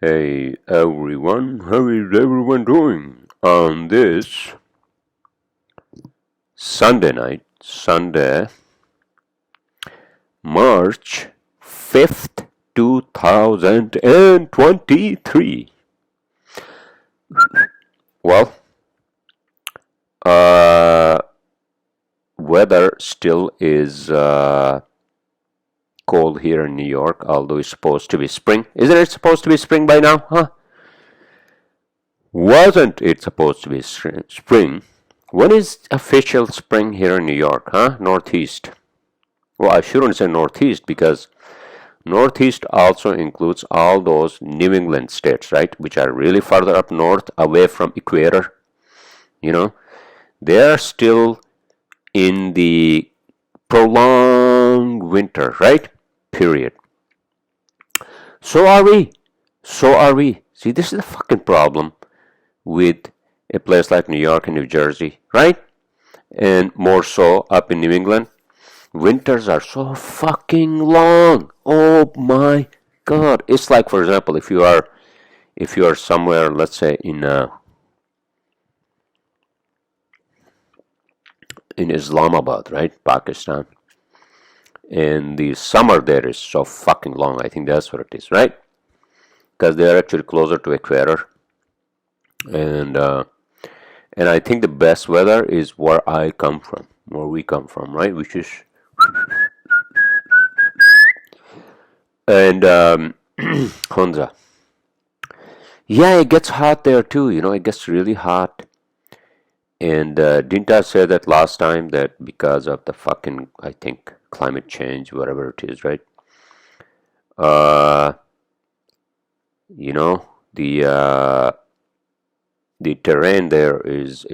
Hey everyone, how is everyone doing on this Sunday night, Sunday, March 5th, 2023? Well, uh, weather still is cold here in New York, although it's supposed to be spring. Isn't it supposed to be spring by now, huh? Wasn't it supposed to be spring? When is official spring here in New York, huh? Northeast. Well, I shouldn't say Northeast because Northeast also includes all those New England states, right? Which are really farther up north, away from equator. You know, they are still in the prolonged winter, right? Period. So are we. So are we. See, this is the fucking problem with a place like New York and New Jersey, right? And more so up in New England. Winters are so fucking long. Oh my god. It's like, for example, if you are somewhere, let's say in Islamabad, right? Pakistan. And the summer there is so fucking long. I think that's what it is, right? Because they are actually closer to equator. And I think the best weather is where I come from, where we come from, right? Which is and Honza. Yeah, it gets hot there too. It gets really hot. And didn't I say that last time that because of the fucking, I think, climate change, whatever it is, right? Uh, you know, the terrain there is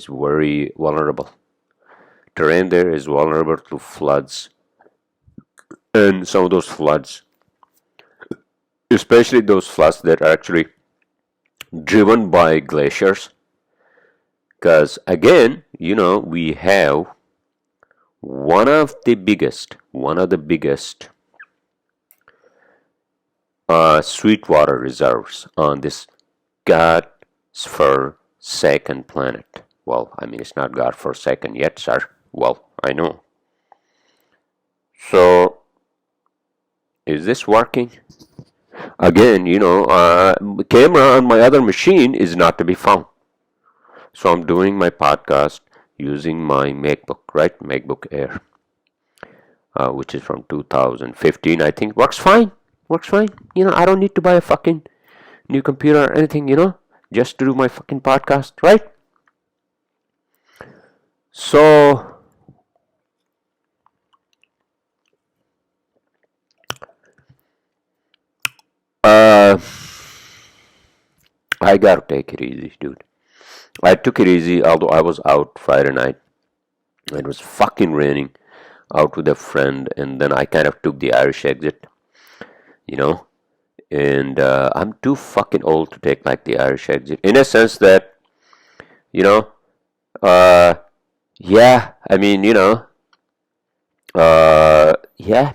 very vulnerable. Terrain there is vulnerable to floods, and some of those floods, especially those floods that are actually driven by glaciers. Because again, we have one of the biggest sweetwater reserves on this God-forsaken planet. Well, I mean, it's not God-forsaken yet, sir. Well, I know. So, is this working? Again, the camera on my other machine is not to be found. So I'm doing my podcast using my MacBook, right? MacBook Air, which is from 2015. I think works fine. Works fine. I don't need to buy a fucking new computer or anything, just to do my fucking podcast, right? So, I gotta take it easy, dude. I took it easy, although I was out Friday night. It was fucking raining, out with a friend, and then I kind of took the Irish exit, you know. And I'm too fucking old to take like the Irish exit, in a sense that, you know, uh, yeah, I mean, yeah,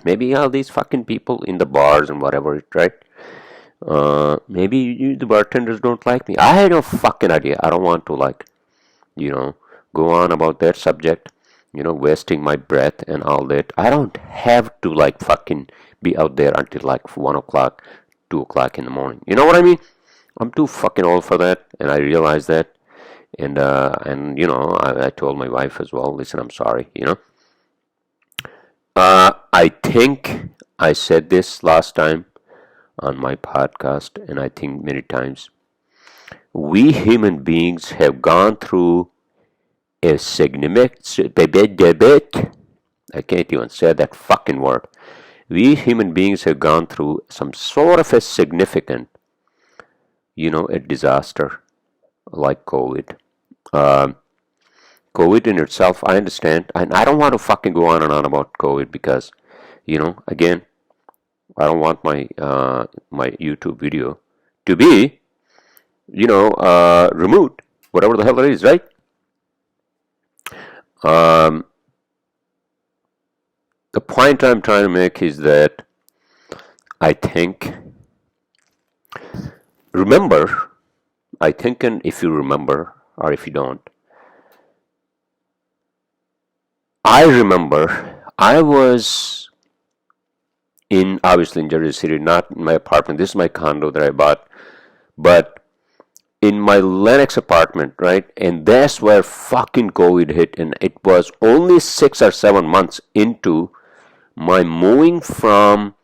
maybe all these fucking people in the bars and whatever, right? Maybe the bartenders don't like me. I had no fucking idea. I don't want to you know, go on about that subject, wasting my breath and all that. I don't have to fucking be out there until like 1 o'clock, 2 o'clock in the morning. You know what I mean? I'm too fucking old for that, and I realize that. And I told my wife as well. Listen, I'm sorry. I think I said this last time on my podcast, and I think many times. We human beings have gone through a significant. I can't even say that fucking word. We human beings have gone through some sort of a significant, a disaster like COVID. COVID in itself, I understand, and I don't want to fucking go on and on about COVID because, again, I don't want my YouTube video to be, removed, whatever the hell it is, right? The point I'm trying to make is that I think remember, I think, and if you remember, or if you don't, I remember I was obviously in Jersey City, not in my apartment. This is my condo that I bought, but in my Lennox apartment, right? And that's where fucking COVID hit, and it was only 6 or 7 months into my moving from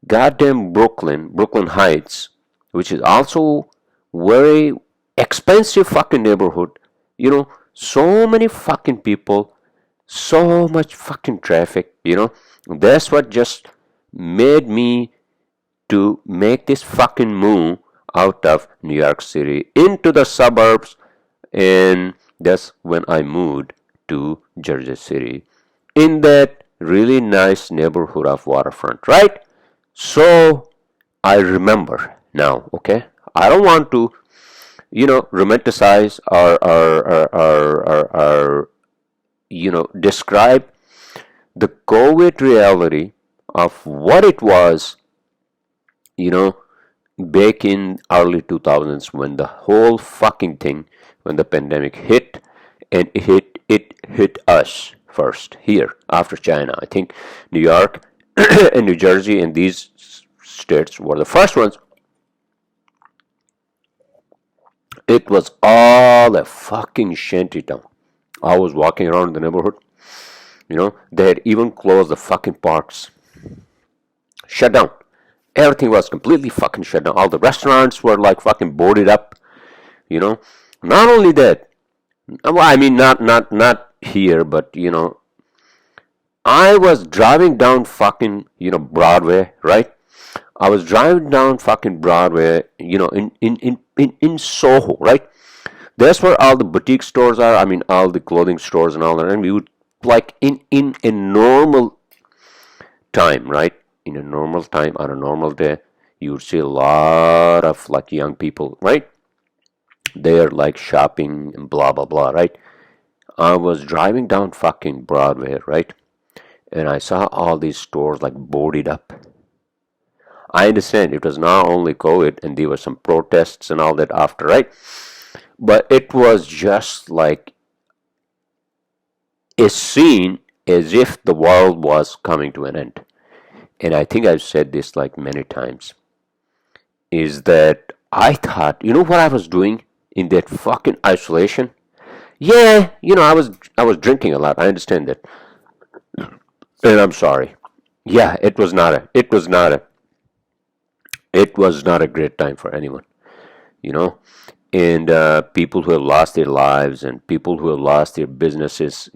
goddamn Brooklyn Heights, which is also very expensive fucking neighborhood. So many fucking people, so much fucking traffic. That's what just made me to make this fucking move out of New York City into the suburbs, and that's when I moved to Jersey City in that really nice neighborhood of waterfront, right? So I remember now, okay? I don't want to, romanticize or describe the COVID reality of what it was, you know, back in early 2000s when the whole fucking thing, when the pandemic hit, and it hit us first here after China. I think New York and New Jersey and these states were the first ones. It was all a fucking shanty town. I was walking around the neighborhood. They had even closed the fucking parks. Shut down. Everything was completely fucking shut down. All the restaurants were like fucking boarded up. Not only that, well, I mean, not here, but I was driving down fucking Broadway, right? I was driving down fucking Broadway, in Soho, right? That's where all the boutique stores are. I mean, all the clothing stores and all that. And we would, like, in a normal time, right? In a normal time, on a normal day, you would see a lot of, like, young people, right? They're, like, shopping and blah, blah, blah, right? I was driving down fucking Broadway, right? And I saw all these stores, like, boarded up. I understand it was not only COVID and there were some protests and all that after, right? But it was just like a scene as if the world was coming to an end. And I think I've said this like many times, is that I thought, what I was doing in that fucking isolation? Yeah, I was drinking a lot. I understand that. And I'm sorry. Yeah, it was not a great time for anyone, you know. And people who have lost their lives, and people who have lost their businesses,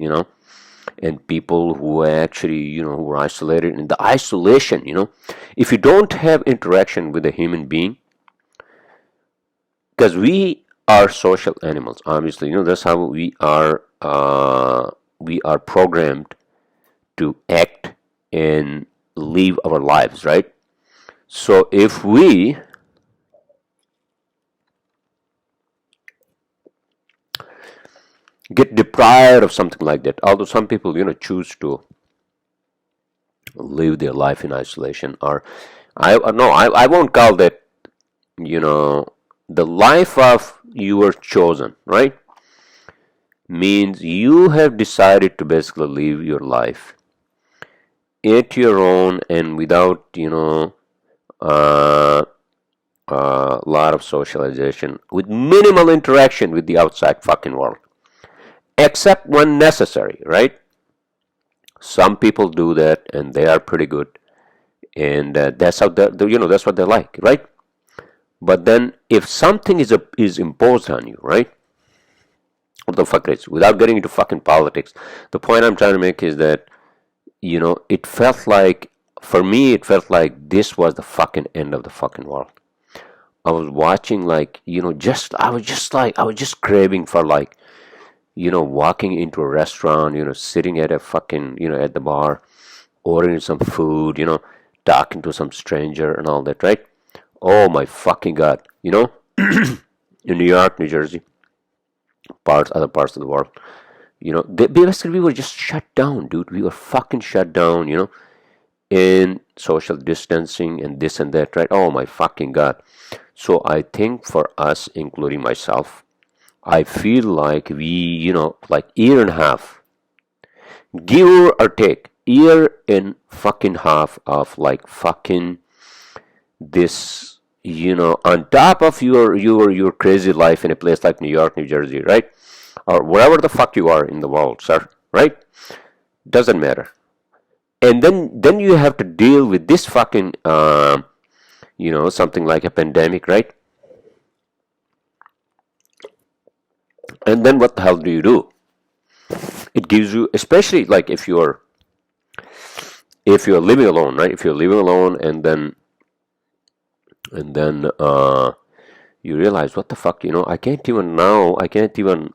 and people who actually, who are isolated. And the isolation, if you don't have interaction with a human being, because we are social animals, obviously, that's how we are. We are programmed to act and live our lives, right? So if we get deprived of something like that, although some people, choose to live their life in isolation, or I won't call that, the life of your chosen, right? Means you have decided to basically live your life at your own and without, a lot of socialization, with minimal interaction with the outside fucking world, except when necessary, right? Some people do that, and they are pretty good, and that's how that's what they like, right? But then, if something is imposed on you, right? What the fuck is? Without getting into fucking politics, the point I'm trying to make is that it felt like, for me, it felt like this was the fucking end of the fucking world. I was watching, like, I was just craving for, like, walking into a restaurant, sitting at a fucking, at the bar, ordering some food, talking to some stranger and all that, right? Oh my fucking God, in New York, New Jersey, other parts of the world, basically we were just shut down, dude. We were fucking shut down, and social distancing and this and that, right? Oh my fucking God. So I think for us, including myself, I feel like we, like year and a half, give or take, year and fucking half of like fucking this, on top of your crazy life in a place like New York, New Jersey, right? Or wherever the fuck you are in the world, sir, right? Doesn't matter. And then you have to deal with this fucking, something like a pandemic, right? And then what the hell do you do? It gives you, especially like if you're living alone, right? If you're living alone, and then you realize, what the fuck, I can't even now, I can't even,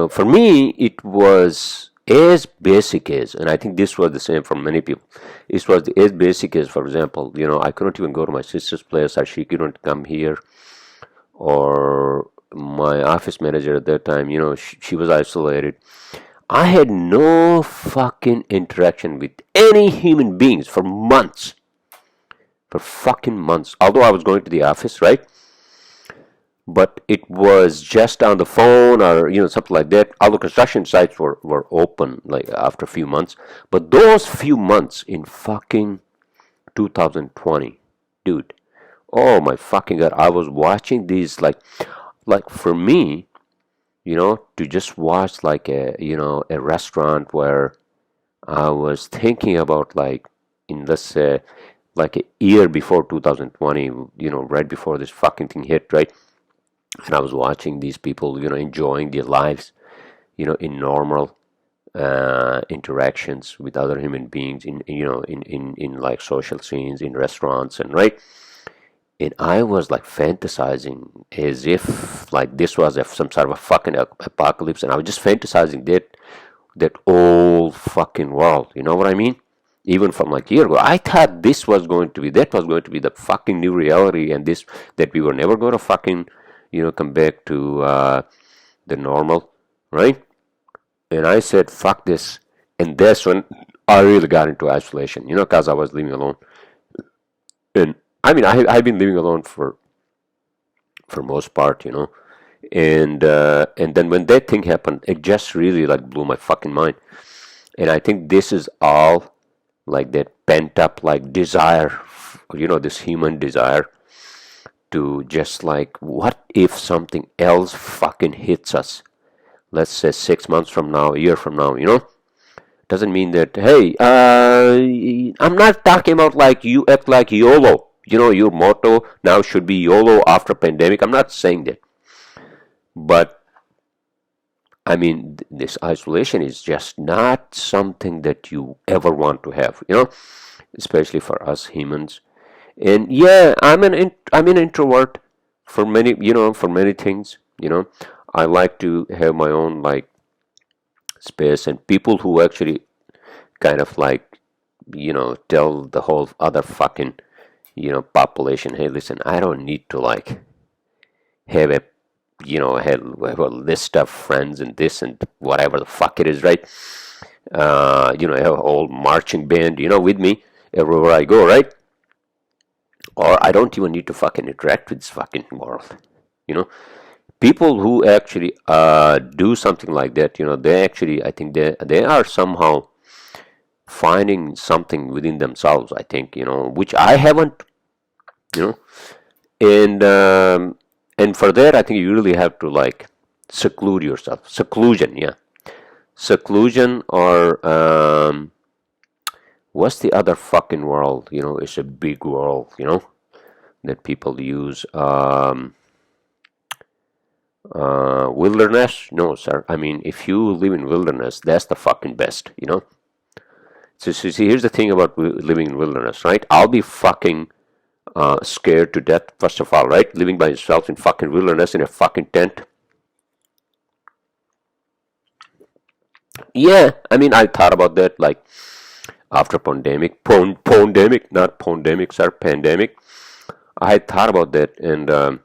for me, it was as basic as, and I think this was the same for many people. It was as basic as, for example, I couldn't even go to my sister's place, or she couldn't come here, or my office manager at that time, she was isolated. I had no fucking interaction with any human beings for months. For fucking months. Although I was going to the office, right? But it was just on the phone or, something like that. All the construction sites were open, like, after a few months. But those few months in fucking 2020, dude, oh my fucking God, I was watching these, like for me, to just watch like a restaurant where I was thinking about, like, in, let's say, like a year before 2020, right before this fucking thing hit, right? And I was watching these people, enjoying their lives, in normal interactions with other human beings, in like social scenes, in restaurants, and right. And I was like fantasizing as if like this was some sort of a fucking apocalypse, and I was just fantasizing that old fucking world. You know what I mean? Even from like a year ago, I thought that was going to be the fucking new reality, and that we were never going to fucking, come back to the normal, right? And I said, fuck this. And that's when I really got into isolation, because I was living alone. And I mean, I've been living alone for most part, and then when that thing happened, it just really like blew my fucking mind. And I think this is all like that pent up like desire, this human desire to just like, what if something else fucking hits us? Let's say 6 months from now, a year from now, doesn't mean that, hey, I'm not talking about like you act like YOLO. Your motto now should be YOLO after pandemic. I'm not saying that. But, I mean, this isolation is just not something that you ever want to have, especially for us humans. And yeah, I'm an introvert for many things, I like to have my own like space, and people who actually kind of like, tell the whole other fucking, population, hey, listen, I don't need to like have have a list of friends and this and whatever the fuck it is, right? Have a whole marching band, with me everywhere I go, right? Or I don't even need to fucking interact with this fucking world, people who actually do something like that, they actually, I think they are somehow finding something within themselves, I think, which I haven't, and for that, I think you really have to like seclude yourself. Seclusion, yeah, seclusion, or what's the other fucking world? It's a big world, that people use. Wilderness? No, sir. I mean, if you live in wilderness, that's the fucking best, So see, here's the thing about living in wilderness, right? I'll be fucking scared to death, first of all, right? Living by yourself in fucking wilderness in a fucking tent. Yeah, I mean, I thought about that, like, after pandemic, not pandemic, sir, pandemic. I had thought about that, and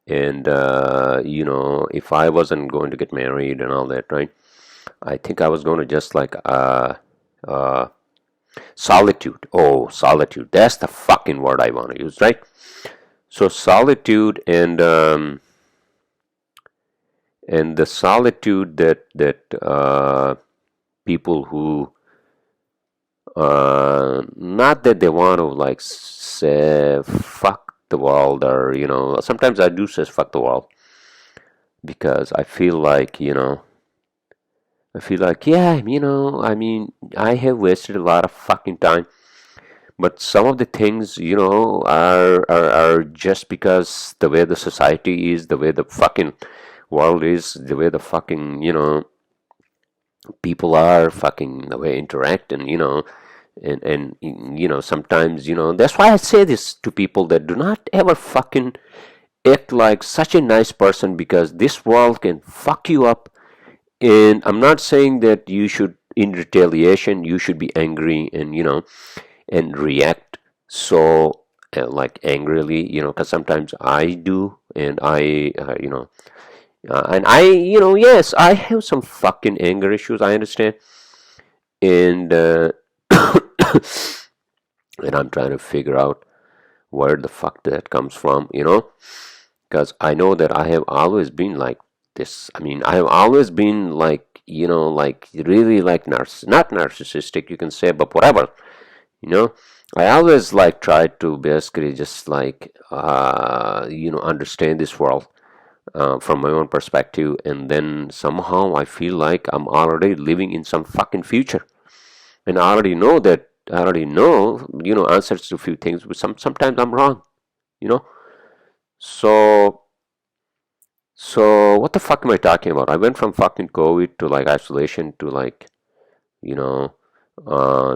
if I wasn't going to get married and all that, right? I think I was going to just like Solitude. Oh, solitude. That's the fucking word I want to use, right? So solitude and the solitude that people who not that they want to like say fuck the world, or sometimes I do say fuck the world because I feel like, yeah, I mean, I have wasted a lot of fucking time, but some of the things, are just because the way the society is, the way the fucking world is, the way the fucking, people are, fucking the way interact, and sometimes, that's why I say this to people that do not ever fucking act like such a nice person, because this world can fuck you up. And I'm not saying that you should, in retaliation, you should be angry and and react so like angrily, because sometimes I do, and yes, I have some fucking anger issues. I understand, and and I'm trying to figure out where the fuck that comes from, because I know that I have always been like this. I mean, I have always been like, like really like not narcissistic, you can say, but whatever, you know. I always like tried to basically just like, understand this world from my own perspective, and then somehow I feel like I'm already living in some fucking future, and I already know, answers to a few things, but sometimes I'm wrong, you know. So what the fuck am I talking about? I went from fucking COVID to like isolation to like, you know,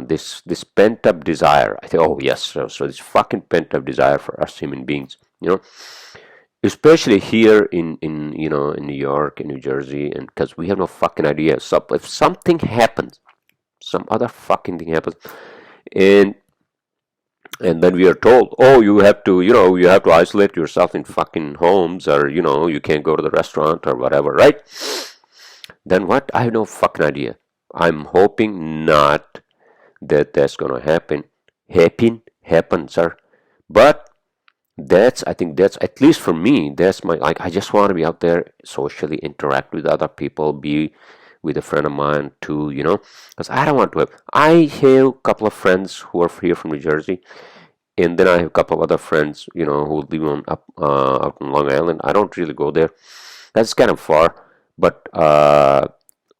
this pent up desire. I think, oh yes, so this fucking pent up desire for us human beings, especially here in in New York and New Jersey, and because we have no fucking idea. So if something happens, some other fucking thing happens, and then we are told, oh, you have to isolate yourself in fucking homes, or you can't go to the restaurant or whatever, right? Then what? I have no fucking idea. I'm hoping not that that's gonna happen, sir. But I think that's, at least for me, that's my, like, I just want to be out there, socially interact with other people, be with a friend of mine too, because I don't want to I have a couple of friends who are here from New Jersey, and then I have a couple of other friends, who live up in Long Island. I don't really go there. That's kind of far, but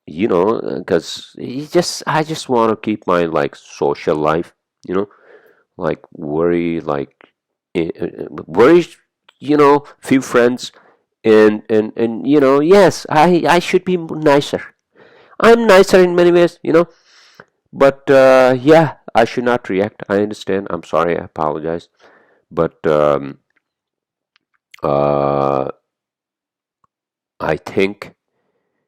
because I just want to keep my like social life, like very like very, few friends, and yes, I should be nicer. I'm nicer in many ways, but yeah, I should not react. I understand. I'm sorry. I apologize. But uh, I think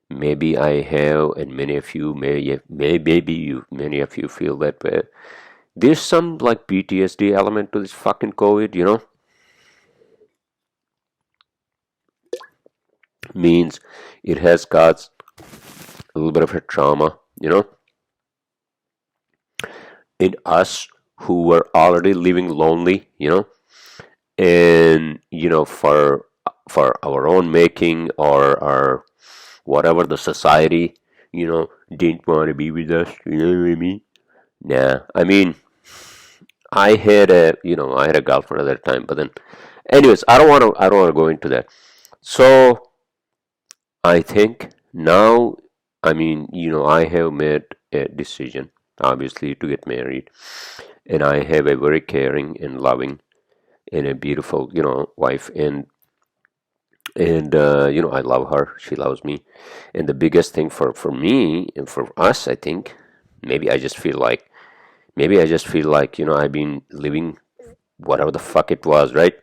maybe I have, and many of you many of you feel that way. There's some like PTSD element to this fucking COVID, means it has caused a little bit of a trauma, in us who were already living lonely, and for our own making, or whatever, the society, didn't want to be with us, you know what I mean? Nah, I mean, I had a girlfriend at that time, but then, anyways, I don't want to go into that. So I think now, I mean, I have made a decision, obviously, to get married, and I have a very caring and loving and a beautiful, wife, and I love her. She loves me, and the biggest thing for me and for us, I think, maybe I just feel like, I've been living whatever the fuck it was, right,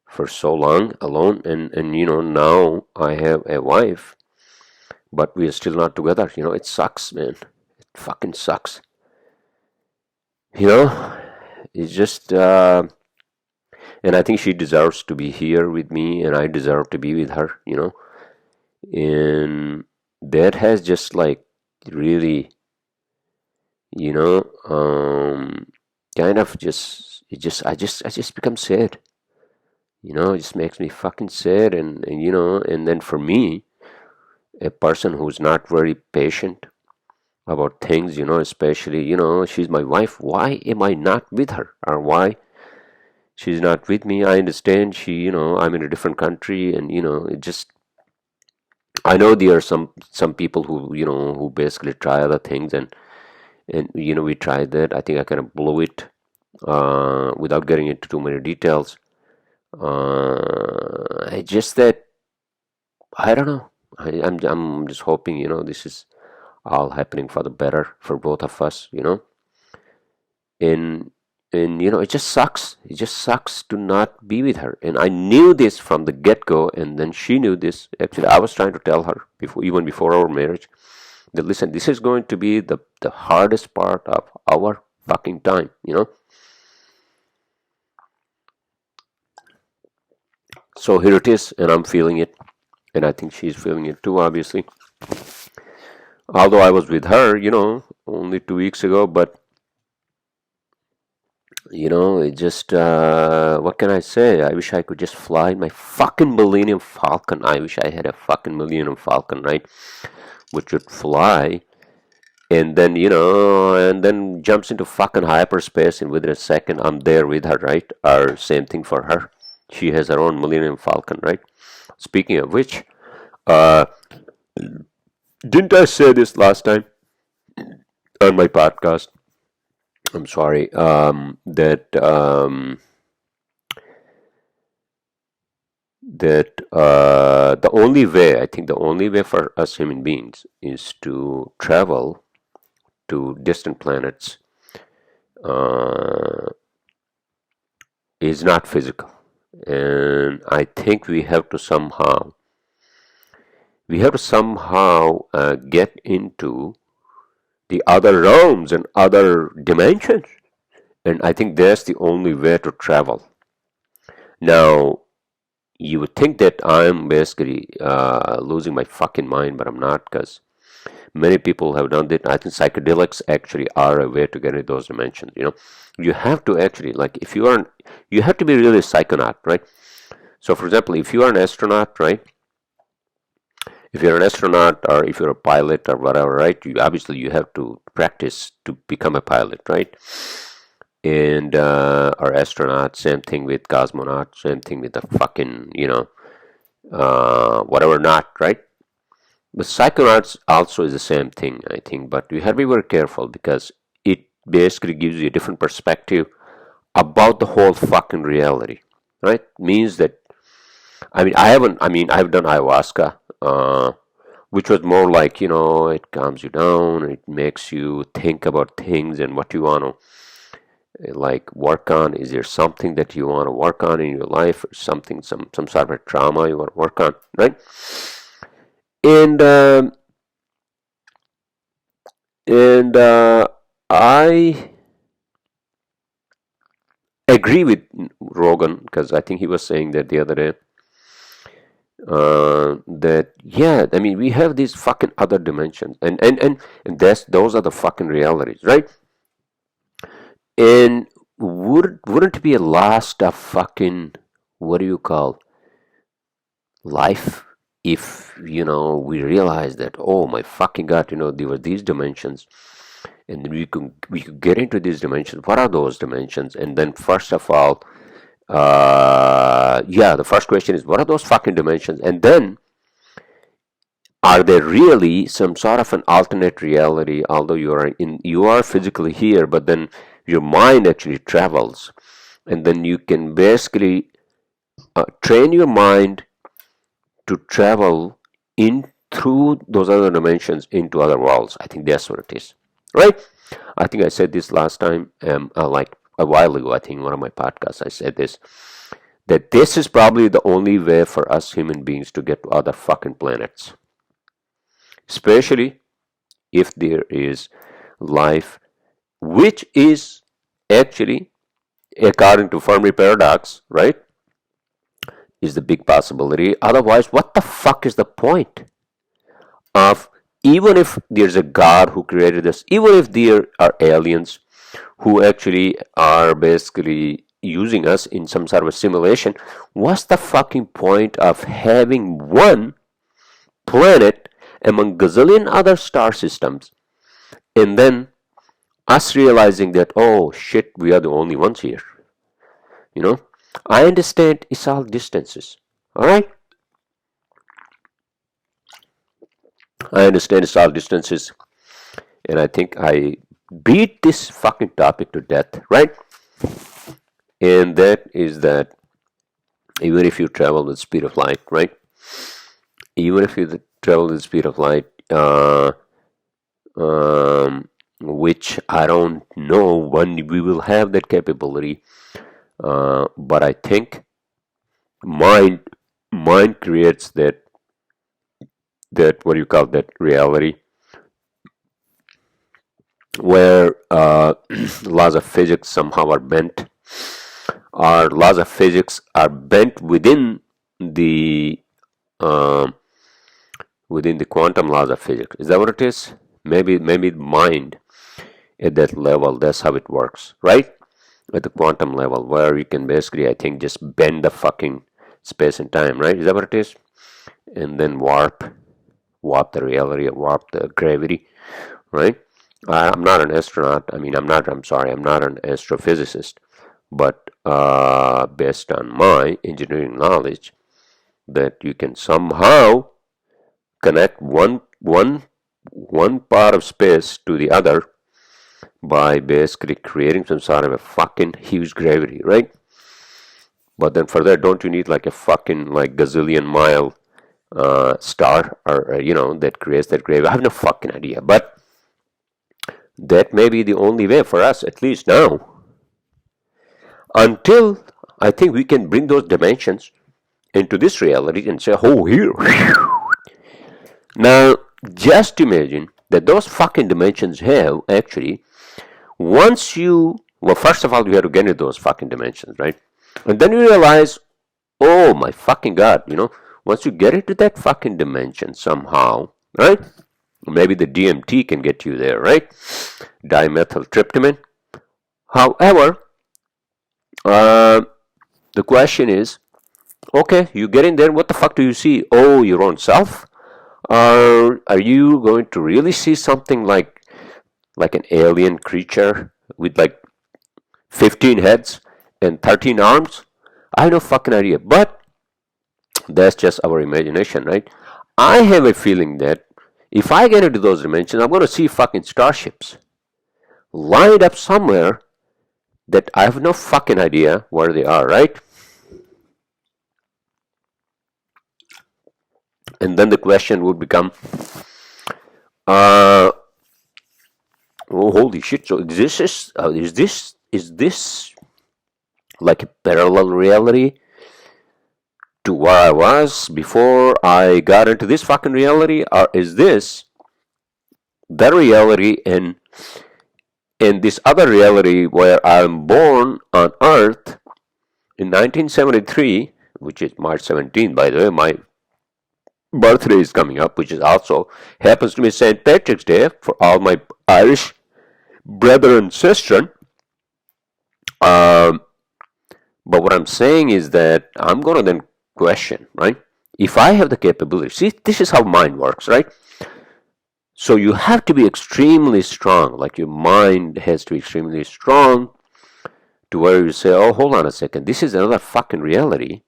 for so long alone, and now I have a wife, but we are still not together. It sucks, man. It fucking sucks. You know, it's just, and I think she deserves to be here with me, and I deserve to be with her. And that has just like really, you know, kind of just it just I just become sad. It just makes me fucking sad, and then for me, a person who's not very patient about things, especially, she's my wife. Why am I not with her? Or why she's not with me? I understand I'm in a different country, and it just I know there are some people who basically try other things, and we tried that. I think I kind of blew it without getting into too many details. It's just that I don't know. I'm just hoping this is all happening for the better for both of us. And it just sucks. It just sucks to not be with her. And I knew this from the get-go, and then she knew this. Actually, I was trying to tell her even before our marriage, that listen, this is going to be the hardest part of our fucking time. So here it is, and I'm feeling it, and I think she's feeling it too, obviously. Although I was with her, only 2 weeks ago, but it just, what can I say? I wish I could just fly in my fucking Millennium Falcon. I wish I had a fucking Millennium Falcon, right? Which would fly, and then jumps into fucking hyperspace, and within a second, I'm there with her, right? Or same thing for her. She has her own Millennium Falcon, right? Speaking of which, uh, didn't I say this last time on my podcast? I'm sorry. That the only way, I think, the only way for us human beings is to travel to distant planets is not physical, and I think we have to somehow get into the other realms and other dimensions, and I think that's the only way to travel. Now, you would think that I'm basically losing my fucking mind, but I'm not, because many people have done it. I think psychedelics actually are a way to get into those dimensions. You have to actually, like, if you have to be really a psychonaut, right? So, for example, if you are an astronaut, right? If you're an astronaut, or if you're a pilot or whatever, right? Obviously you have to practice to become a pilot, right? And or astronaut, same thing with cosmonaut, same thing with the fucking whatever not, right? But psychonauts also is the same thing, I think, but you have to be very careful, because it basically gives you a different perspective about the whole fucking reality, right? Means that, I've done ayahuasca, which was more like, it calms you down, it makes you think about things and what you want to like work on. Is there something that you want to work on in your life, or something, some sort of a trauma you want to work on, right? And I agree with Rogan, because I think he was saying that the other day, that yeah, we have these fucking other dimensions, and those are the fucking realities, right? And wouldn't it be a last of fucking, what do you call, life, if we realize that, oh my fucking god, there were these dimensions, and then we could get into these dimensions. What are those dimensions? And then, first of all, yeah, the first question is, what are those fucking dimensions? And then, are there really some sort of an alternate reality? Although you are physically here, but then your mind actually travels, and then you can basically train your mind to travel in through those other dimensions into other worlds. I think that's what it is, right? I think I said this last time, like a while ago. I think in one of my podcasts I said this, that this is probably the only way for us human beings to get to other fucking planets, especially if there is life, which is actually, according to Fermi paradox, right, is the big possibility. Otherwise, what the fuck is the point of even if there's a God who created us, even if there are aliens who actually are basically using us in some sort of a simulation, what's the fucking point of having one planet among gazillion other star systems and then us realizing that, oh shit, we are the only ones here? You know, I understand it's all distances, all right? I understand it's all distances, and I think I beat this fucking topic to death, right? And that is that even if you travel with the speed of light, right? Even if you travel with the speed of light, which I don't know when we will have that capability, but I think mind creates that what do you call that reality where laws of physics somehow are bent. Our laws of physics are bent within the quantum laws of physics. Is that what it is? Maybe mind at that level, that's how it works, right? At the quantum level, where you can basically, I think, just bend the fucking space and time, right? Is that what it is? And then warp the reality, warp the gravity, right? I'm not an astronaut. I'm not an astrophysicist, but based on my engineering knowledge, that you can somehow connect one part of space to the other by basically creating some sort of a fucking huge gravity, right? But then for that, don't you need like a fucking like gazillion mile star or that creates that gravity? I have no fucking idea, but that may be the only way for us, at least now, until I think we can bring those dimensions into this reality and say, oh, here. Now, just imagine that those fucking dimensions have actually, once you, well, first of all, you have to get into those fucking dimensions, right? And then you realize, oh my fucking God, once you get into that fucking dimension somehow, right? Maybe the DMT can get you there, right? Dimethyltryptamine. However, the question is, okay, you get in there, what the fuck do you see? Oh, your own self? Are you going to really see something like an alien creature with like 15 heads and 13 arms? I have no fucking idea, but that's just our imagination, right? I have a feeling that if I get into those dimensions, I'm going to see fucking starships lined up somewhere that I have no fucking idea where they are, right? And then the question would become, oh, holy shit! So is this like a parallel reality to where I was before I got into this fucking reality, or is this the reality in this other reality where I'm born on Earth in 1973, which is March 17th, by the way, my birthday is coming up, which is also happens to be St. Patrick's Day for all my Irish brother and sister. But what I'm saying is that I'm going to then question, right? If I have the capability, see, this is how mind works, right? So you have to be extremely strong, like your mind has to be extremely strong to where you say, oh, hold on a second, this is another fucking reality.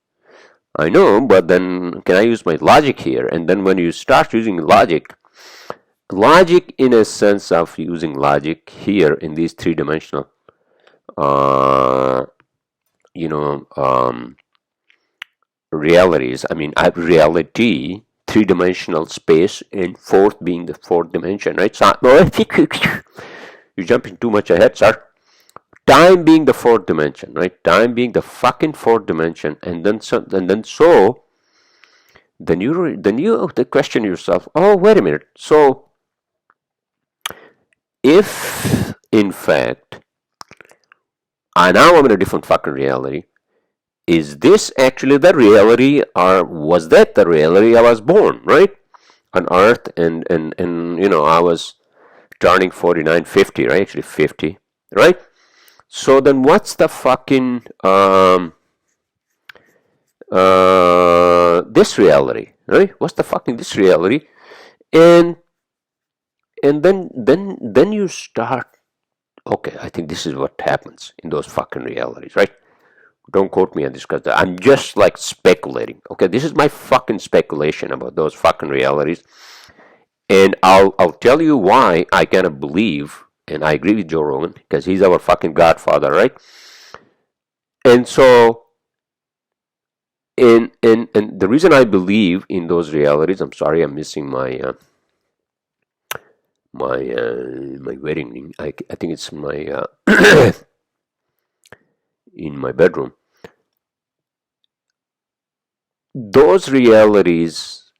I know, but then can I use my logic here? And then when you start using logic in a sense of using logic here in these three-dimensional, realities, reality, three-dimensional space, and fourth being the fourth dimension, right? So, you're jumping too much ahead, sir. Time being the fourth dimension, right? Time being the fucking fourth dimension, and then you question yourself. Oh, wait a minute. So, if in fact, now I'm in a different fucking reality, is this actually the reality, or was that the reality I was born, right? on Earth, and I was turning 49, 50, right? Actually 50, right? So then what's the fucking this reality, right? What's the fucking this reality? And then you start, okay, I think this is what happens in those fucking realities, right? Don't quote me on this because I'm just like speculating. Okay, this is my fucking speculation about those fucking realities. And I'll tell you why I kind of believe, and I agree with Joe Rogan because he's our fucking godfather, right? And so, and the reason I believe in those realities, I'm sorry, I'm missing my wedding ring. I think it's my in my bedroom. Those realities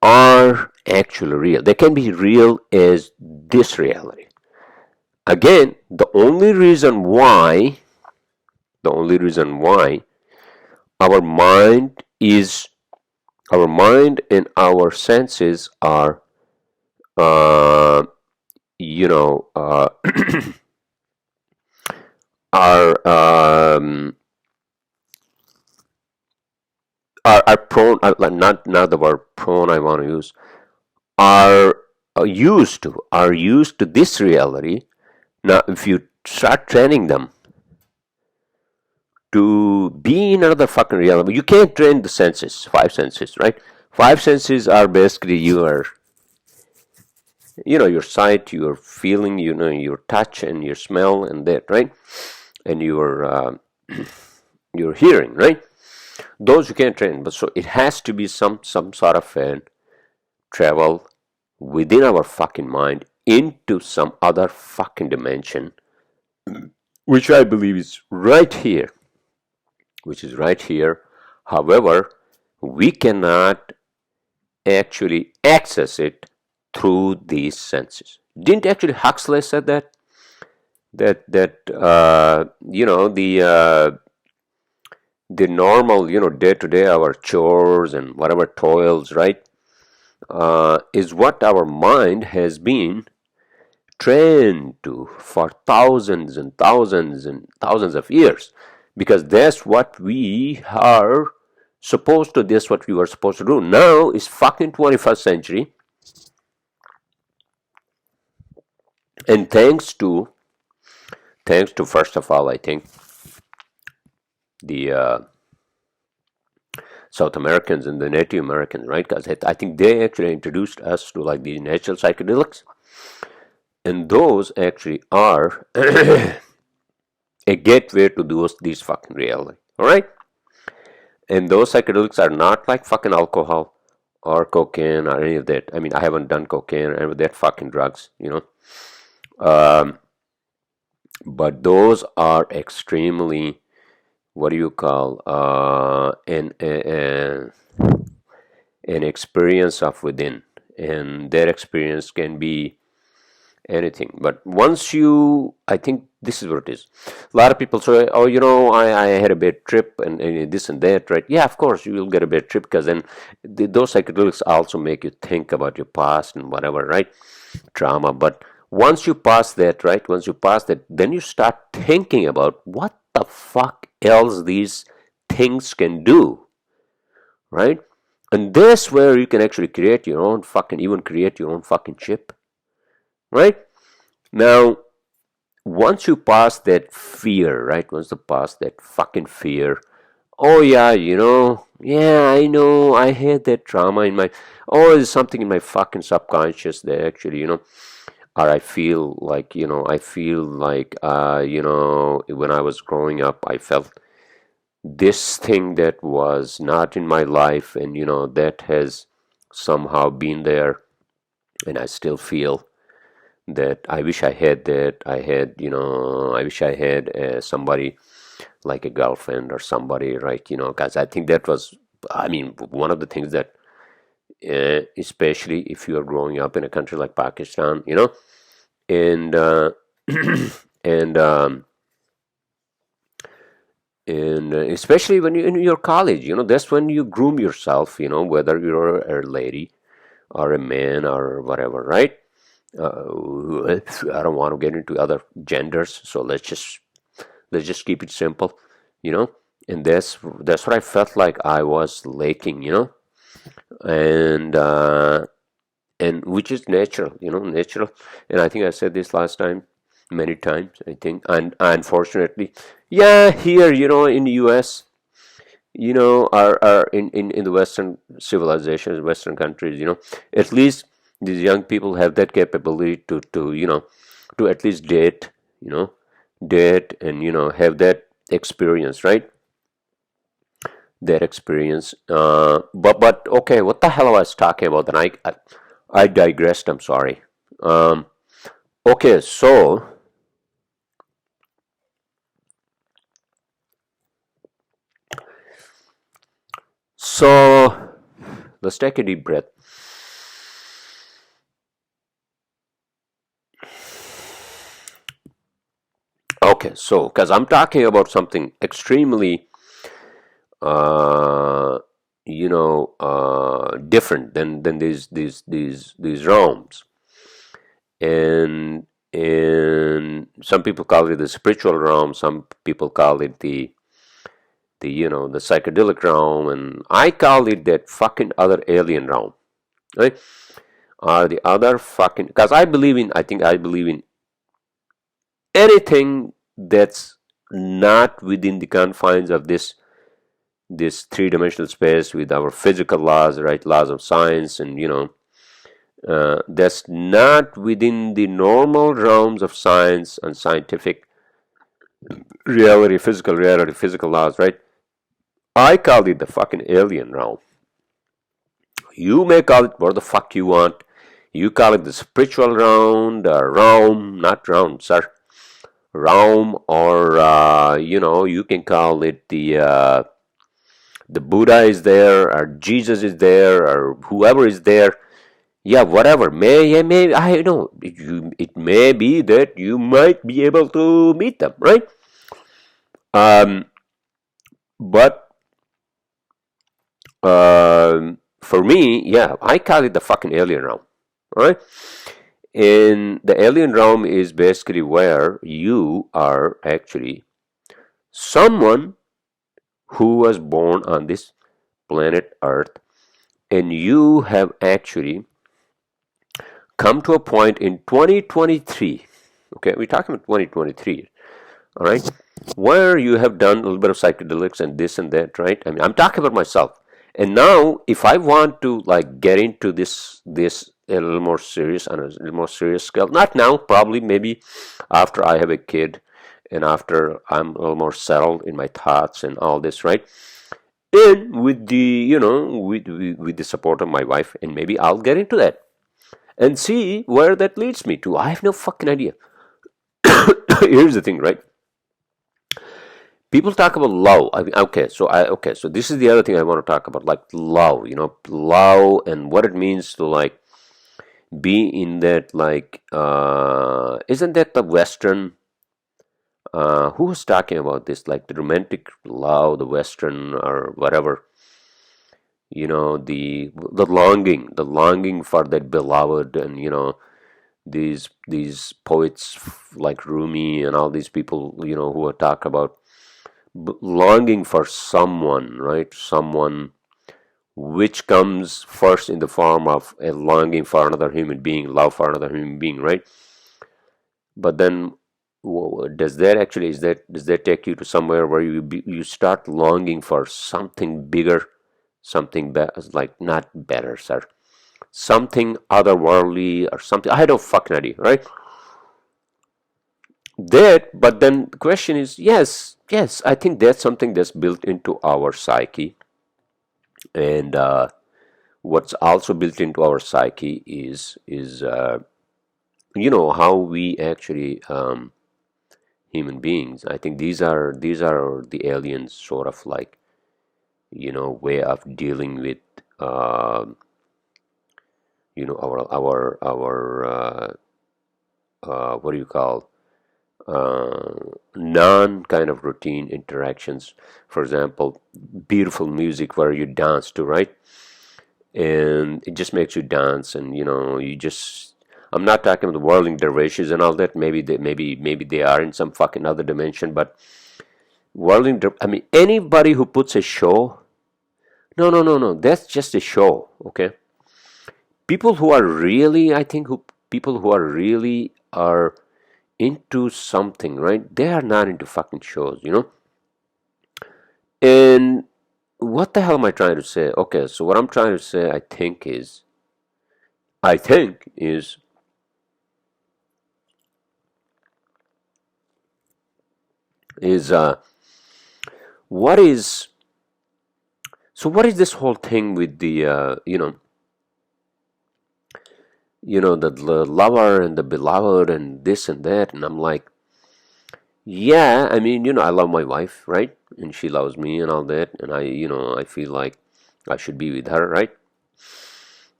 are actually real. They can be real as this reality. Again, the only reason why our mind is our mind and our senses are uh, you know are are prone, not the word prone I want to use, are used to this reality. Now if you start training them to be in another fucking reality, you can't train the senses, five senses, right? Five senses are basically your sight, your feeling, your touch, and your smell, and that, right? And your hearing, right? Those you can't train, but so it has to be some sort of a travel within our fucking mind into some other fucking dimension, which I believe is right here, However, we cannot actually access it through these senses. Didn't actually Huxley said that the normal day to day our chores and whatever toils, right, is what our mind has been trained to for thousands and thousands and thousands of years, because that's what we are supposed to. That's what we were supposed to do. Now is fucking 21st century, and thanks to first of all, I think the South Americans and the Native Americans, right? Because I think they actually introduced us to like the natural psychedelics, and those actually are a gateway to these fucking reality. All right, and those psychedelics are not like fucking alcohol or cocaine or any of that. I mean, I haven't done cocaine or any of that fucking drugs, but those are extremely, what do you call, an experience of within, and that experience can be anything. But once I think this is what it is. A lot of people say, oh, I had a bad trip and this and that, right? Yeah, of course you will get a bad trip, because then those psychedelics also make you think about your past and whatever, right? Trauma. But once you pass that, right? Then you start thinking about what the fuck else these things can do, right? And that's where you can actually create your own fucking chip, right? Now, once you pass that fear, right? Once you pass that fucking fear, oh yeah, yeah, I know, I had that trauma in my, oh, there's something in my fucking subconscious that actually, or I feel like, when I was growing up, I felt this thing that was not in my life, and, that has somehow been there, and I still feel that I wish I had that. I wish I had somebody like a girlfriend or somebody, right? Because I think that was, I mean, one of the things that, especially if you are growing up in a country like Pakistan, and and especially when you're in your college, that's when you groom yourself, whether you're a lady or a man or whatever, right? I don't want to get into other genders, so let's just keep it simple, you know. And that's what I felt like I was lacking, and and which is natural, natural. And I think I said this last time, many times, I think, and unfortunately, yeah, here, in the U.S., are in the Western civilizations, Western countries, at least these young people have that capability to at least you know, date and have that experience, right? That experience. But okay, what the hell I was talking about? And I digressed. I'm sorry. Um, okay, so let's take a deep breath. Okay, so because I'm talking about something extremely, uh, different than these realms, and some people call it the spiritual realm, some people call it the psychedelic realm, and I call it that fucking other alien realm, right? The other fucking, because I believe in anything that's not within the confines of this three-dimensional space with our physical laws, right? Laws of science, and that's not within the normal realms of science and scientific reality, physical laws, right? I call it the fucking alien realm. You may call it what the fuck you want. You call it the spiritual realm, not realm, sir. Realm, or you can call it the Buddha is there, or Jesus is there, or whoever is there. Yeah, whatever. May I know it may be that you might be able to meet them, right? Um, but for me, yeah, I call it the fucking alien realm, right? And the alien realm is basically where you are actually someone who was born on this planet Earth, and you have actually come to a point in 2023. Okay, we're talking about 2023, all right, where you have done a little bit of psychedelics and this and that, right? I mean, I'm talking about myself. And now, if I want to like get into this a little more serious, on a little more serious scale, not now, probably maybe after I have a kid and after I'm a little more settled in my thoughts and all this, right? And with the with the support of my wife, and maybe I'll get into that and see where that leads me to. I have no fucking idea. Here's the thing, right? People talk about love. I mean, so this is the other thing I want to talk about, like love. Love and what it means to like be in that, like, isn't that the Western? Who was talking about this? Like the romantic love, the Western or whatever. The longing for that beloved, and these poets like Rumi and all these people, who are talk about longing for someone, right? Someone which comes first in the form of a longing for another human being, love for another human being, right? But then, does that take you to somewhere where you start longing for something bigger, something like not better, sir, something otherworldly or something? I don't fucking idea, right? But then the question is, yes, I think that's something that's built into our psyche, and what's also built into our psyche is how we actually human beings. I think these are the aliens sort of like way of dealing with uh, our what do you call non kind of routine interactions. For example, beautiful music where you dance to, right? and it just makes you dance, and you just. I'm not talking about the whirling dervishes and all that. Maybe they are in some fucking other dimension, but I mean, anybody who puts a show. No, no, no, no. That's just a show, okay? People who are really, I think, who people who are really are into something, right? They are not into fucking shows. And what the hell am I trying to say? Okay, so what I'm trying to say, I think is what is so what is this whole thing with the the lover and the beloved and this and that, and I'm like, yeah, I mean, I love my wife, right? And she loves me and all that, and I feel like I should be with her, right?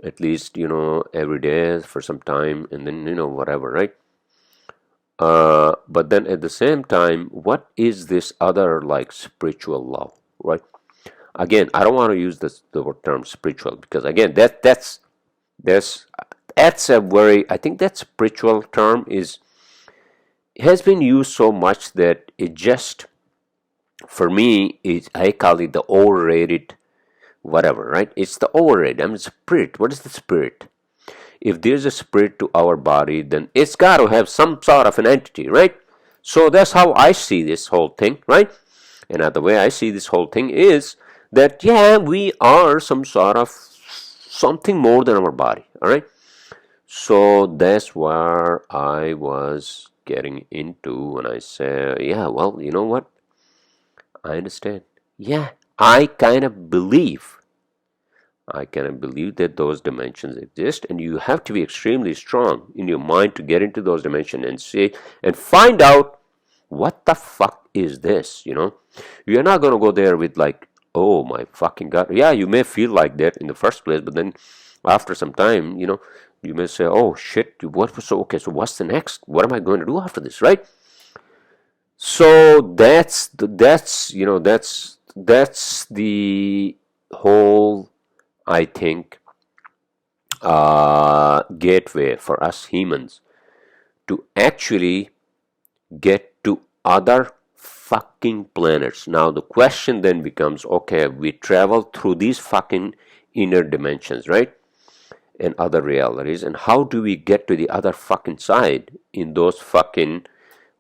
At least, every day for some time, and then, whatever, right? But then at the same time, what is this other like spiritual love, right? Again, I don't want to use the term spiritual, because again, that's that's a very, I think that spiritual term has been used so much that it just, for me, I call it the overrated whatever, right? It's the overrated. I mean, spirit. What is the spirit? If there's a spirit to our body, then it's got to have some sort of an entity, right? So that's how I see this whole thing, right? And the way I see this whole thing is that, yeah, we are some sort of something more than our body, all right? So that's where I was getting into when I say, yeah, well, you know what? I understand. Yeah, I kind of believe that those dimensions exist, and you have to be extremely strong in your mind to get into those dimensions and see and find out what the fuck is this. You're not going to go there with like, oh my fucking god. Yeah, you may feel like that in the first place, but then after some time, you may say, oh shit, so what's the next? What am I going to do after this, right? So that's the whole, I think, gateway for us humans to actually get to other fucking planets. Now the question then becomes, okay, we travel through these fucking inner dimensions, right? And other realities, and how do we get to the other fucking side in those fucking,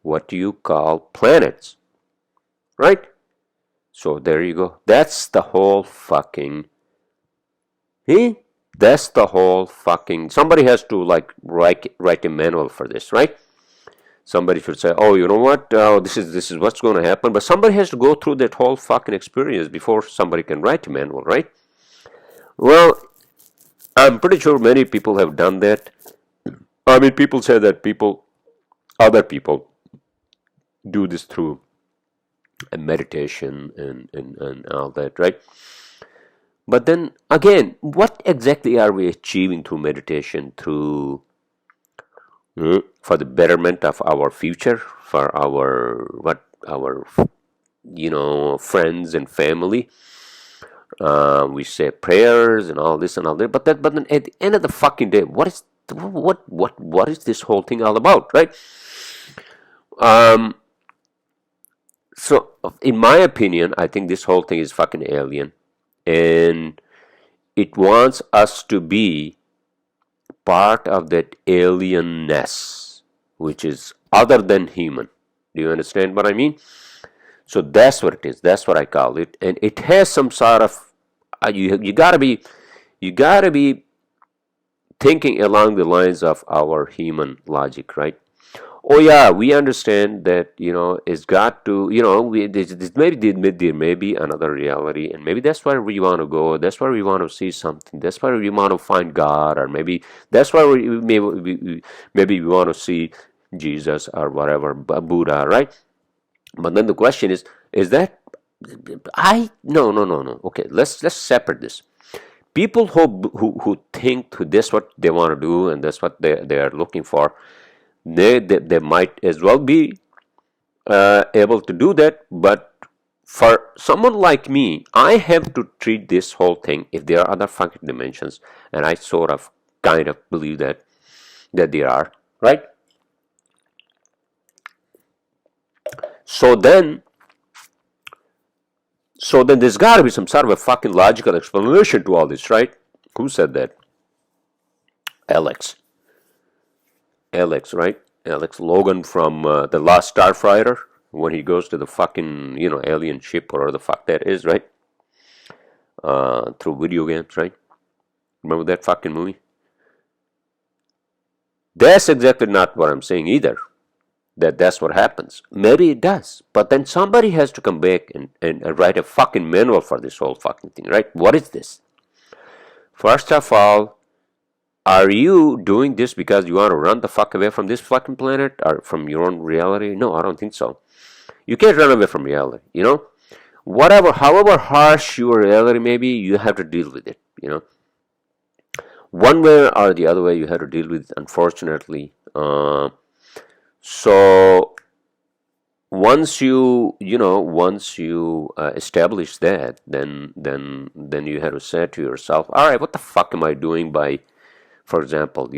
what do you call, planets, right? So there you go. That's the whole fucking that's the whole fucking, somebody has to like write a manual for this, right? Somebody should say, oh, you know what, this is what's going to happen, but somebody has to go through that whole fucking experience before somebody can write a manual, right? Well, I'm pretty sure many people have done that. I mean, people say that other people do this through a meditation and all that, right? But then again, what exactly are we achieving through meditation, for the betterment of our future, for our friends and family? We say prayers and all this and all that, but then at the end of the fucking day, what is this whole thing all about, right? So in my opinion, I think this whole thing is fucking alien, and it wants us to be part of that alienness, which is other than human. Do you understand what I mean? So that's what it is. That's what I call it, and it has some sort of you gotta be thinking along the lines of our human logic, right? Oh yeah, we understand that it's got to there may be another reality, and maybe that's where we want to go. That's where we want to see something. That's where we want to find God, or maybe that's where maybe we want to see Jesus or whatever, Buddha, right? But then the question is that no. Okay, let's separate this. People who think that's what they want to do and that's what they are looking for, they might as well be able to do that, but for someone like me, I have to treat this whole thing, if there are other fucking dimensions, and I sort of kind of believe that there are, right? So then there's got to be some sort of a fucking logical explanation to all this, right? Who said that? Alex, right? Alex Logan from the Last Starfighter, when he goes to the fucking, alien ship or whatever the fuck that is, right? Through video games, right? Remember that fucking movie? That's exactly not what I'm saying either. That's what happens. Maybe it does. But then somebody has to come back and write a fucking manual for this whole fucking thing, right? What is this? First of all, are you doing this because you want to run the fuck away from this fucking planet or from your own reality? No, I don't think so. You can't run away from reality, Whatever, however harsh your reality may be, you have to deal with it, One way or the other way, you have to deal with it, unfortunately. So once you establish that, then you have to say to yourself, all right, what the fuck am I doing by, for example,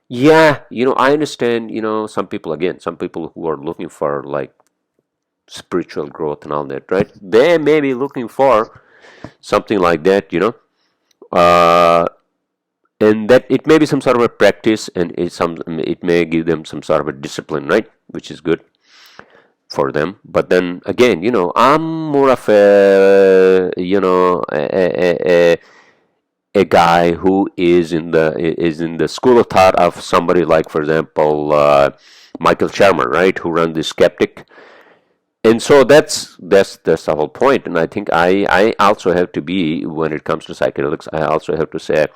yeah, I understand, some people who are looking for like spiritual growth and all that, right? They may be looking for something like that, and that it may be some sort of a practice, and it may give them some sort of a discipline, right? Which is good for them. But then again, I'm more of a guy who is in the school of thought of somebody like, for example, Michael Shermer, right, who runs the Skeptic. And so that's the whole point. And I think I also have to be, when it comes to psychedelics, I also have to say,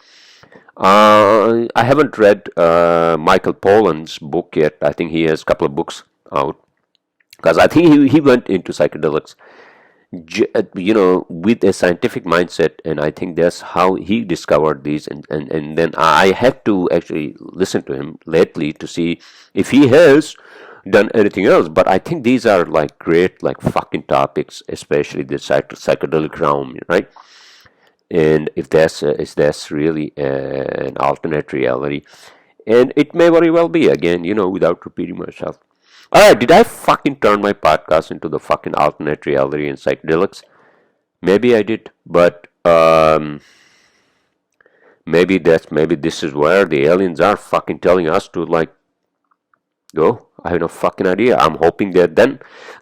I haven't read Michael Pollan's book yet. I think he has a couple of books out, because I think he went into psychedelics, with a scientific mindset, and I think that's how he discovered these. And then I have to actually listen to him lately to see if he has done anything else. But I think these are like great, like fucking topics, especially the psychedelic realm, right? And if that's really an alternate reality, and it may very well be, again, without repeating myself. All right, did I fucking turn my podcast into the fucking alternate reality and psychedelics? Maybe I did, but maybe this is where the aliens are fucking telling us to like go. I have no fucking idea. I'm hoping that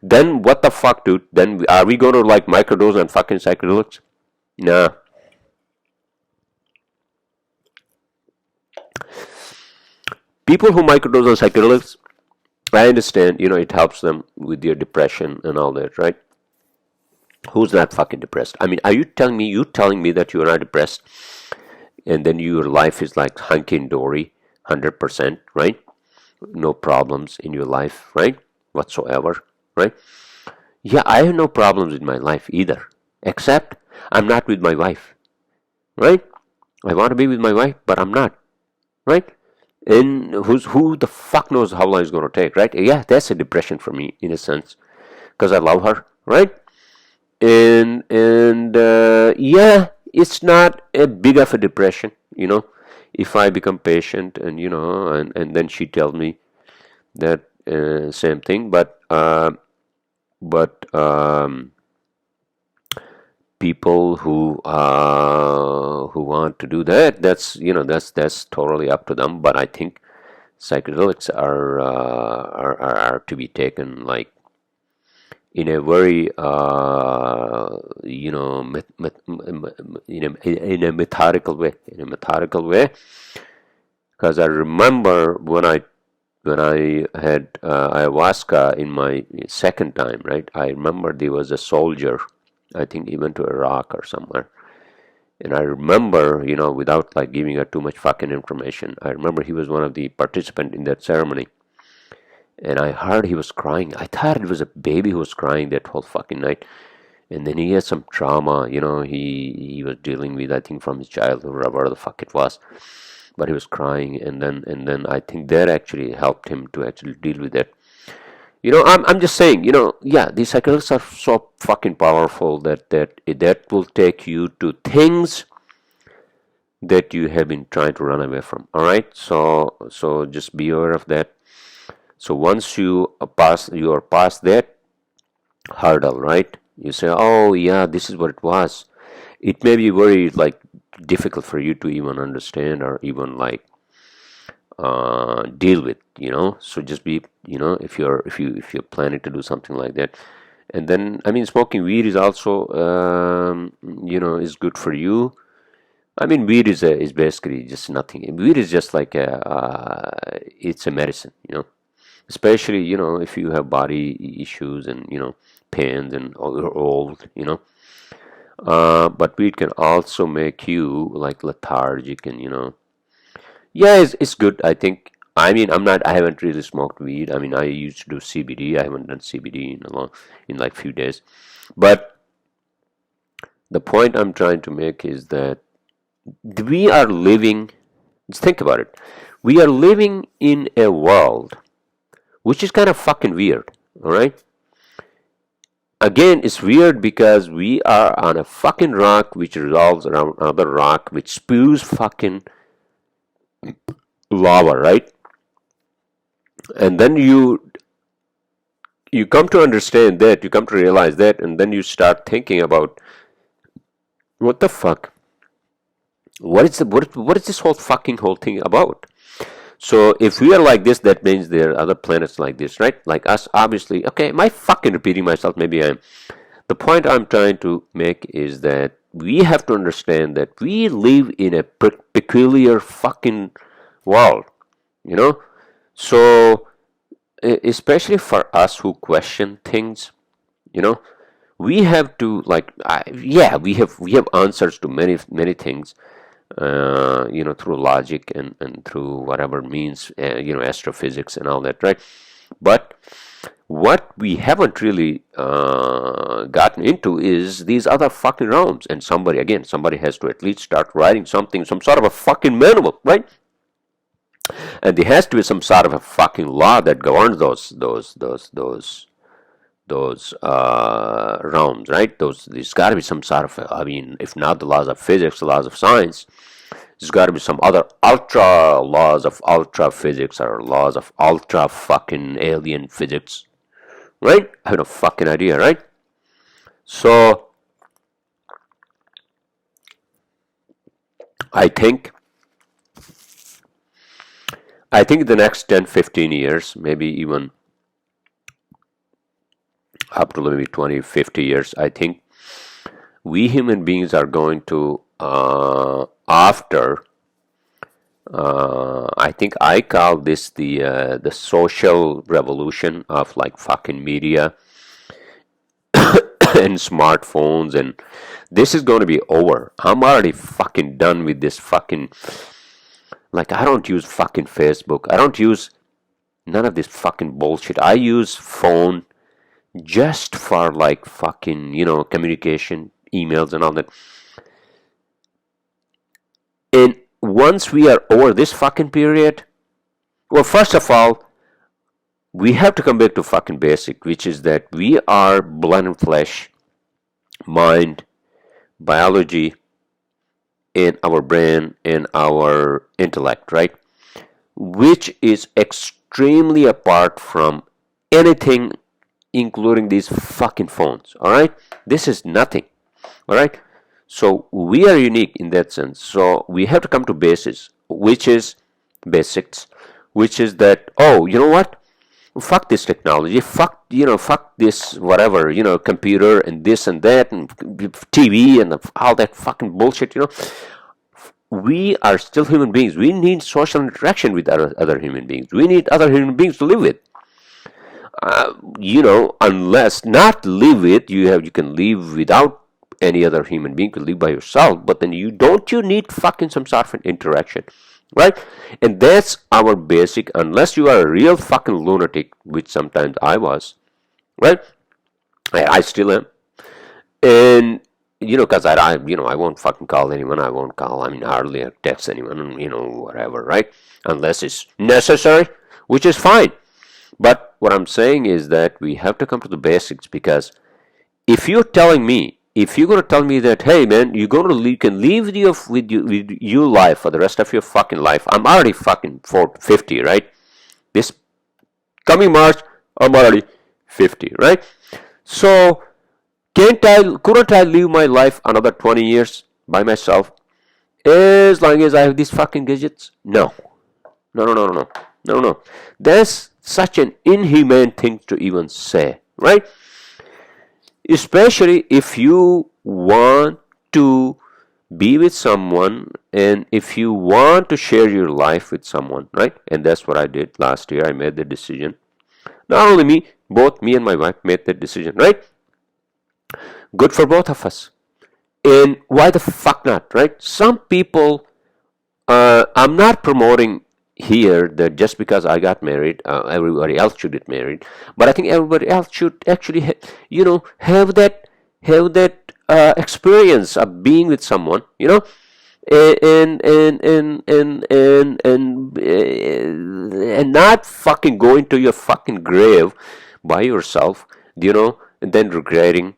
then what the fuck, dude? Then are we going to like microdose on fucking psychedelics? Nah. People who microdose on psychedelics, I understand, it helps them with their depression and all that, right? Who's not fucking depressed? I mean, are you telling me that you're not depressed, and then your life is like hunky-dory, 100%, right? No problems in your life, right? Whatsoever, right? Yeah, I have no problems in my life either, except I'm not with my wife, right? I want to be with my wife, but I'm not, right? And who the fuck knows how long it's going to take, right? Yeah, that's a depression for me in a sense, because I love her, right? And yeah, it's not a big of a depression, if I become patient, and and then she tells me that same thing, but people who want to do that, that's totally up to them. But I think psychedelics are to be taken like in a very in a methodical way, because I remember when I had ayahuasca in my second time, right? I remember there was a soldier, I think he went to Iraq or somewhere. And I remember, without like giving her too much fucking information, I remember he was one of the participants in that ceremony. And I heard he was crying. I thought it was a baby who was crying that whole fucking night. And then he had some trauma, he was dealing with, I think, from his childhood, whatever the fuck it was. But he was crying, and then I think that actually helped him to actually deal with it. I'm just saying, yeah, these psychedelics are so fucking powerful that will take you to things that you have been trying to run away from. All right, so just be aware of that. So once you are past that hurdle, right? You say, oh yeah, this is what it was. It may be very like difficult for you to even understand or even like deal with, so just be, if you're planning to do something like that. And then, I mean, smoking weed is also is good for you. I mean, weed is basically just nothing. Weed is just like it's a medicine, especially, if you have body issues and pains and you're old, but weed can also make you like lethargic and yeah, it's good. I think. I mean, I haven't really smoked weed. I mean, I used to do CBD. I haven't done CBD in like few days. But the point I'm trying to make is that we are living. Just think about it. We are living in a world which is kind of fucking weird. All right. Again, it's weird because we are on a fucking rock which revolves around another rock which spews fucking lava, right? And then you come to understand that, you come to realize that, and then you start thinking about what the fuck, what is this whole thing about? So if we are like this, that means there are other planets like this, right? Like us, obviously. Okay, am I fucking repeating myself? Maybe I am. The point I'm trying to make is that we have to understand that we live in a peculiar fucking world, So especially for us who question things, we have to like, yeah, we have answers to many things, through logic and through whatever means, astrophysics and all that, right? But what we haven't really gotten into is these other fucking realms, and somebody has to at least start writing something, some sort of a fucking manual, right? And there has to be some sort of a fucking law that governs those realms, right? There's got to be some sort of, I mean, if not the laws of physics, the laws of science, there's got to be some other ultra laws of ultra physics or laws of ultra fucking alien physics, right? I have no fucking idea, right? So I think the next 10, 15 years, maybe even up to maybe 20, 50 years, I think we human beings are going to, I think I call this the social revolution of like fucking media and smartphones, and this is going to be over. I'm already fucking done with this fucking, like, I don't use fucking Facebook. I don't use none of this fucking bullshit. I use phone just for like fucking, communication, emails and all that. And once we are over this fucking period, well, first of all, we have to come back to fucking basic, which is that we are blood and flesh, mind, biology, in our brain, in our intellect, right? Which is extremely apart from anything, including these fucking phones, all right? This is nothing, all right? So we are unique in that sense. So we have to come to basics, which is that, oh, you know what? Fuck this technology, fuck this whatever, computer and this and that and TV and all that fucking bullshit, We are still human beings. We need social interaction with other human beings. We need other human beings to live with. Unless not live with, you can live without any other human being, you can live by yourself, but then you need fucking some sort of an interaction. Right? And that's our basic, unless you are a real fucking lunatic, which sometimes I was, right? I still am. And, because I won't fucking call anyone. Hardly text anyone, whatever, right? Unless it's necessary, which is fine. But what I'm saying is that we have to come to the basics, because if you're telling me, if you're gonna tell me that, hey man, you're gonna leave, can live with your life for the rest of your fucking life. I'm already fucking 50, right? This coming March, I'm already 50, right? So couldn't I live my life another 20 years by myself as long as I have these fucking gadgets? No. No, no, no, no, no, no, no. That's such an inhumane thing to even say, right? Especially if you want to be with someone and if you want to share your life with someone, right? And that's what I did last year. I made the decision. Not only me, both me and my wife made that decision, right? Good for both of us. And why the fuck not, right? Some people, I'm not promoting here that just because I got married, everybody else should get married. But I think everybody else should actually, have that experience of being with someone, and not fucking going to your fucking grave by yourself, and then regretting.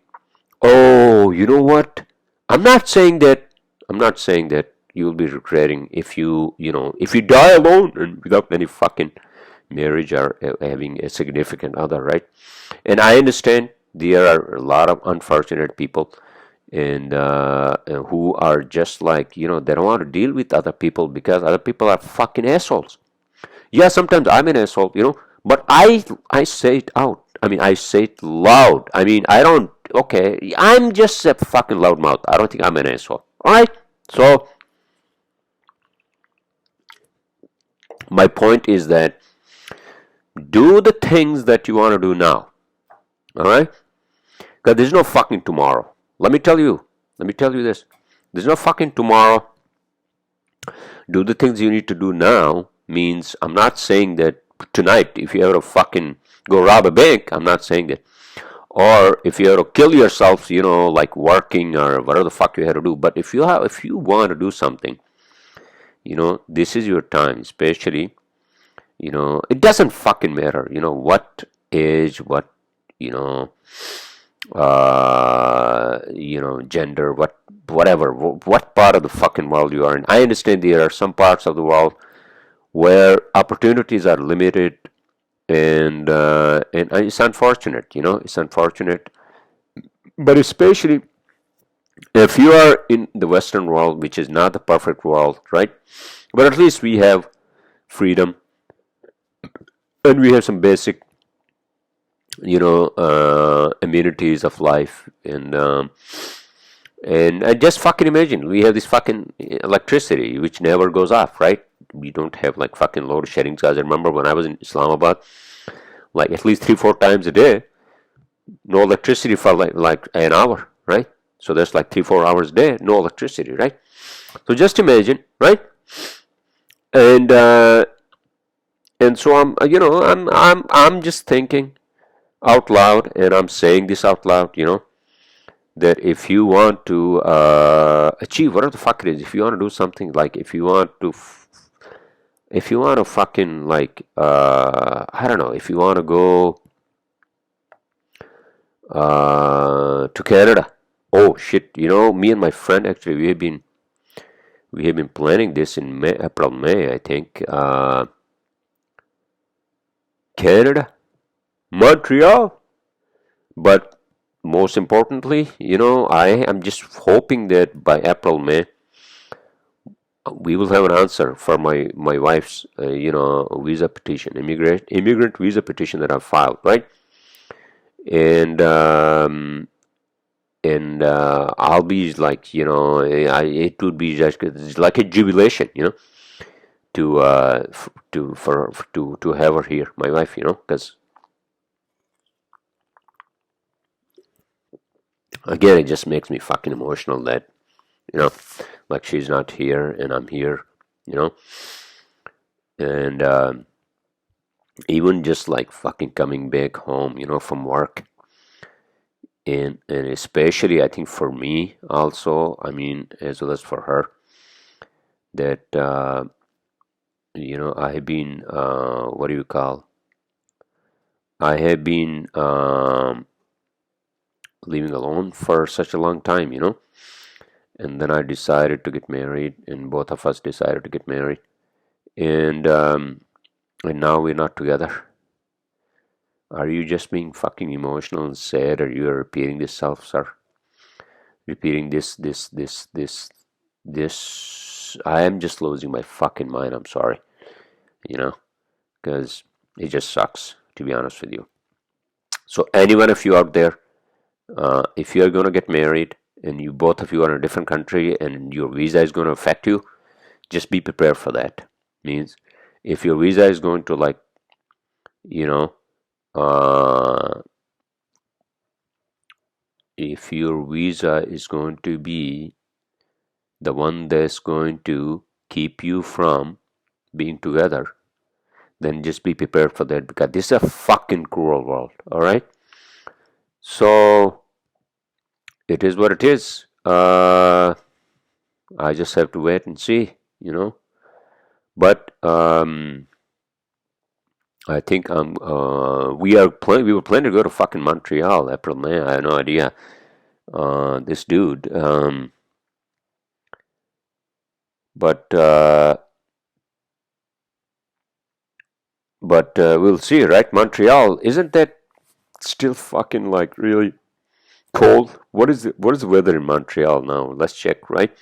Oh, you know what? I'm not saying that. I'm not saying that you'll be regretting if you die alone and without any fucking marriage or having a significant other, right? And I understand there are a lot of unfortunate people, and who are just like, they don't want to deal with other people because other people are fucking assholes. Yeah, sometimes I'm an asshole, but I say it out. I mean, I say it loud. I mean, I don't. Okay, I'm just a fucking loudmouth. I don't think I'm an asshole. All right. So my point is that do the things that you want to do now. All right. Because there's no fucking tomorrow. Let me tell you. Let me tell you this. There's no fucking tomorrow. Do the things you need to do now means, I'm not saying that tonight, if you ever fucking go rob a bank, I'm not saying that. Or if you ever kill yourself, like working or whatever the fuck you have to do. But if you want to do something, this is your time. Especially, it doesn't fucking matter, what age, what, you know, gender, whatever, what part of the fucking world you are in. I understand there are some parts of the world where opportunities are limited, and it's unfortunate, it's unfortunate. But especially if you are in the Western world, which is not the perfect world, right? But at least we have freedom, and we have some basic, amenities of life, and I just fucking imagine we have this fucking electricity which never goes off, right? We don't have like fucking load shedding. Guys, I remember when I was in Islamabad, like at least 3-4 times a day, no electricity for like an hour, right? So that's like 3-4 hours a day, no electricity, right? So just imagine, right? And so I'm just thinking out loud, and I'm saying this out loud, that if you want to achieve whatever the fuck it is, if you want to do something, like if you want to fucking like I don't know, if you want to go to Canada. Oh shit! Me and my friend actually we have been planning this in April, May, I think. Canada, Montreal, but most importantly, I am just hoping that by April, May, we will have an answer for my wife's visa petition, immigrant visa petition that I've filed, right? And I'll be like, it would be just like a jubilation, to have her here, my wife, because again, it just makes me fucking emotional that, like she's not here and I'm here, and even just like fucking coming back home, from work. And especially, I think for me also, I mean, as well as for her, that I have been what do you call I have been living alone for such a long time, and then I decided to get married, and both of us decided to get married, and now we're not together. Are you just being fucking emotional and sad, or you are repeating this self, sir? Repeating this. I am just losing my fucking mind. I'm sorry, because it just sucks, to be honest with you. So, any one of you out there, if you are going to get married and you both of you are in a different country and your visa is going to affect you, just be prepared for that. Means if your visa is going to uh, if your visa is going to be the one that's going to keep you from being together, then just be prepared for that, because this is a fucking cruel world. All right, so it is what it is. I just have to wait and see, but I think we were planning to go to fucking Montreal, April, May. I had no idea. This dude, but we'll see, right? Montreal, isn't that still fucking like really cold? What is the weather in Montreal now? Let's check, right?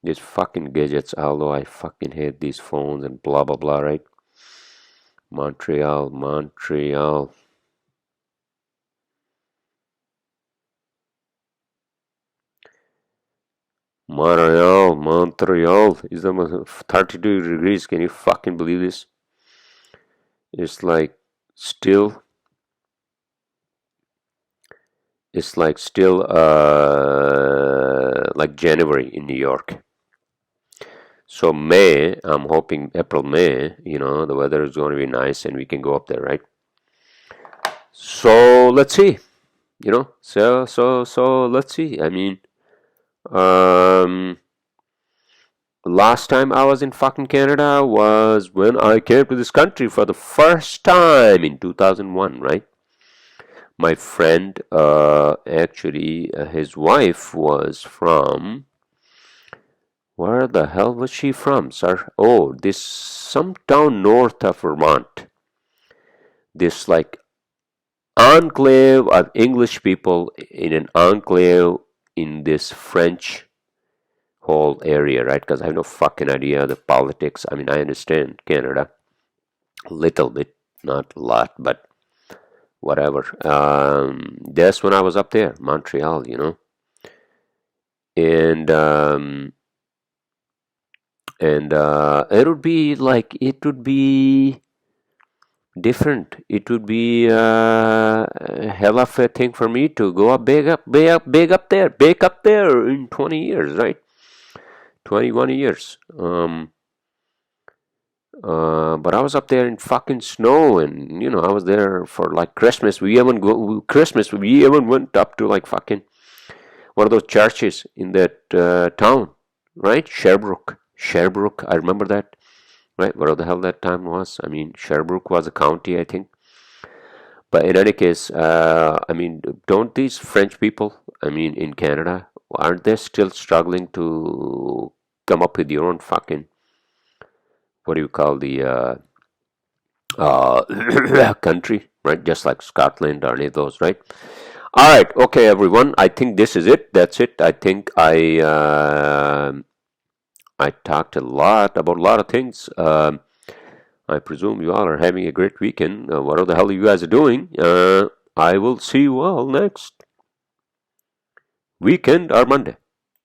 These fucking gadgets, although I fucking hate these phones and blah blah blah, right? Montreal. Montreal is almost 32 degrees. Can you fucking believe this? It's like still like January in New York. So May, I'm hoping April, May, the weather is going to be nice and we can go up there, right? So let's see, so let's see. I mean, last time I was in fucking Canada was when I came to this country for the first time in 2001, right? My friend, actually, his wife was from, where the hell was she from, sir? Oh, this some town north of Vermont. This like enclave of English people in an enclave in this French whole area, right? Because I have no fucking idea the politics. I mean, I understand Canada a little bit, not a lot, but whatever. That's when I was up there, Montreal, and it would be different. It would be a hell of a thing for me to go up, big up there in 20 years, right? 21 years. But I was up there in fucking snow, and I was there for like Christmas. We even went up to like fucking one of those churches in that town, right? Sherbrooke. I remember that, right? Whatever the hell that time was. I mean, Sherbrooke was a county, I think. But in any case, I mean, don't these French people, I mean, in Canada, aren't they still struggling to come up with your own fucking, what do you call the country, right? Just like Scotland or any of those, right? All right, okay, everyone. I think this is it. That's it. I think I talked a lot about a lot of things. I presume you all are having a great weekend. Whatever the hell you guys are doing. I will see you all next weekend or Monday.